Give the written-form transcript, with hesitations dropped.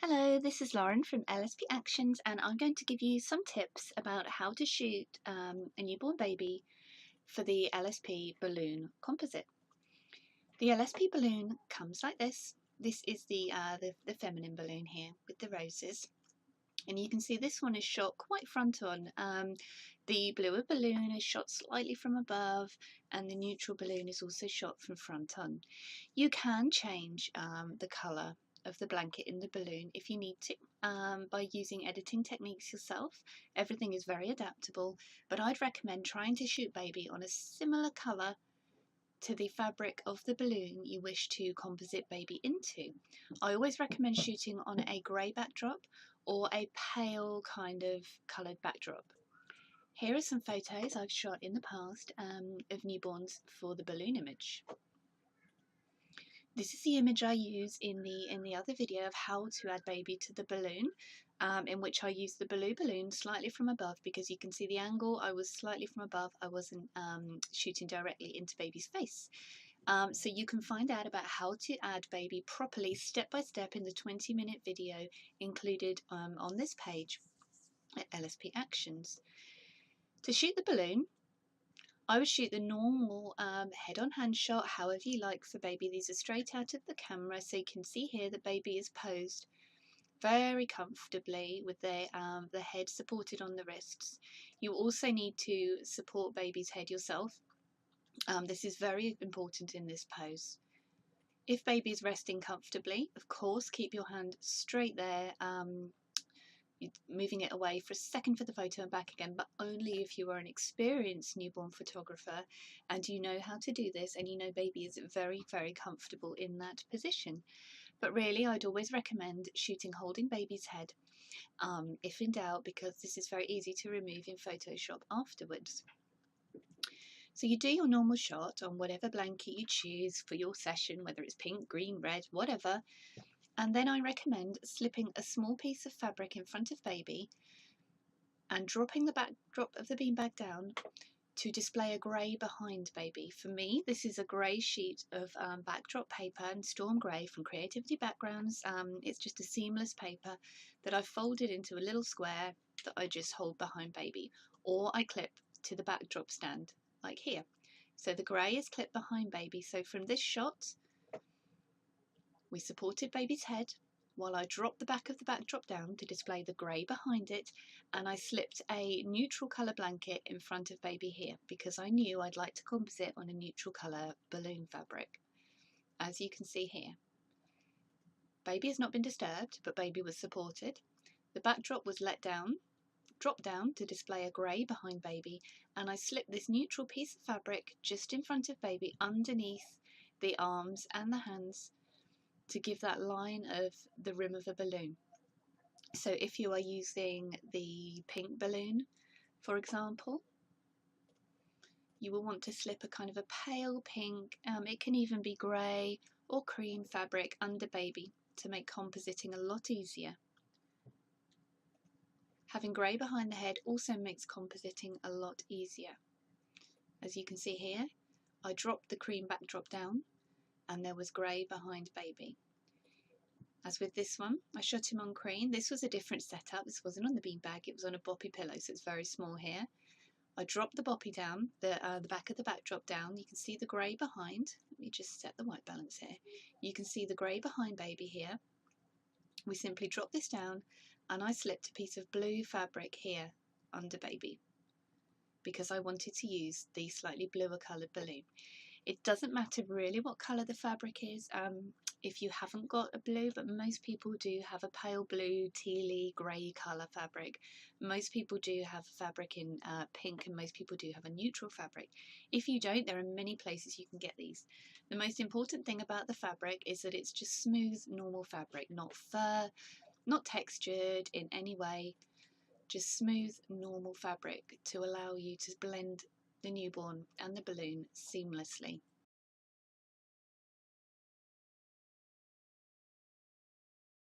Hello, this is Lauren from LSP Actions, and I'm going to give you some tips about how to shoot a newborn baby for the LSP balloon composite. The LSP balloon comes like this. This is the feminine balloon here with the roses. And you can see this one is shot quite front on. The bluer balloon is shot slightly from above, and the neutral balloon is also shot from front on. You can change the colour of the blanket in the balloon if you need to by using editing techniques yourself. Everything is very adaptable, but I'd recommend trying to shoot baby on a similar colour to the fabric of the balloon you wish to composite baby into. I always recommend shooting on a grey backdrop or a pale kind of coloured backdrop. Here are some photos I've shot in the past of newborns for the balloon image. This is the image I use in the other video of how to add baby to the balloon, in which I use the blue balloon slightly from above, because you can see the angle. I was slightly from above. I wasn't shooting directly into baby's face. So you can find out about how to add baby properly step by step in the 20-minute video included on this page at LSP Actions. To shoot the balloon, I would shoot the normal head-on-hand shot, however you like for baby. These are straight out of the camera, so you can see here that baby is posed very comfortably with the head supported on the wrists. You also need to support baby's head yourself. This is very important in this pose. If baby is resting comfortably, of course, keep your hand straight there, moving it away for a second for the photo and back again, but only if you are an experienced newborn photographer and you know how to do this and you know baby is very, very comfortable in that position. But really, I'd always recommend shooting holding baby's head, if in doubt, because this is very easy to remove in Photoshop afterwards. So you do your normal shot on whatever blanket you choose for your session, whether it's pink, green, red, whatever. And then I recommend slipping a small piece of fabric in front of baby and dropping the backdrop of the beanbag down to display a grey behind baby. For me, this is a grey sheet of backdrop paper and storm grey from Creativity Backgrounds. It's just a seamless paper that I've folded into a little square that I just hold behind baby, or I clip to the backdrop stand like here. So the grey is clipped behind baby. So from this shot, we supported baby's head while I dropped the back of the backdrop down to display the grey behind it, and I slipped a neutral colour blanket in front of baby here because I knew I'd like to composite on a neutral colour balloon fabric. As you can see here, baby has not been disturbed, but baby was supported. The backdrop was dropped down to display a grey behind baby, and I slipped this neutral piece of fabric just in front of baby underneath the arms and the hands to give that line of the rim of a balloon. So if you are using the pink balloon, for example, you will want to slip a kind of a pale pink, it can even be grey or cream fabric under baby to make compositing a lot easier. Having grey behind the head also makes compositing a lot easier. As you can see here, I dropped the cream backdrop down and there was grey behind baby. As with this one, I shot him on cream. This was a different setup. This wasn't on the beanbag, it was on a boppy pillow, so it's very small here. I dropped the boppy down, the back of the backdrop down. You can see the grey behind. Let me just set the white balance here. You can see the grey behind baby here. We simply dropped this down and I slipped a piece of blue fabric here under baby because I wanted to use the slightly bluer coloured balloon. It doesn't matter really what colour the fabric is if you haven't got a blue, but most people do have a pale blue, tealy, grey colour fabric. Most people do have fabric in pink, and most people do have a neutral fabric. If you don't, there are many places you can get these. The most important thing about the fabric is that it's just smooth, normal fabric, not fur, not textured in any way, just smooth, normal fabric to allow you to blend the newborn and the balloon seamlessly.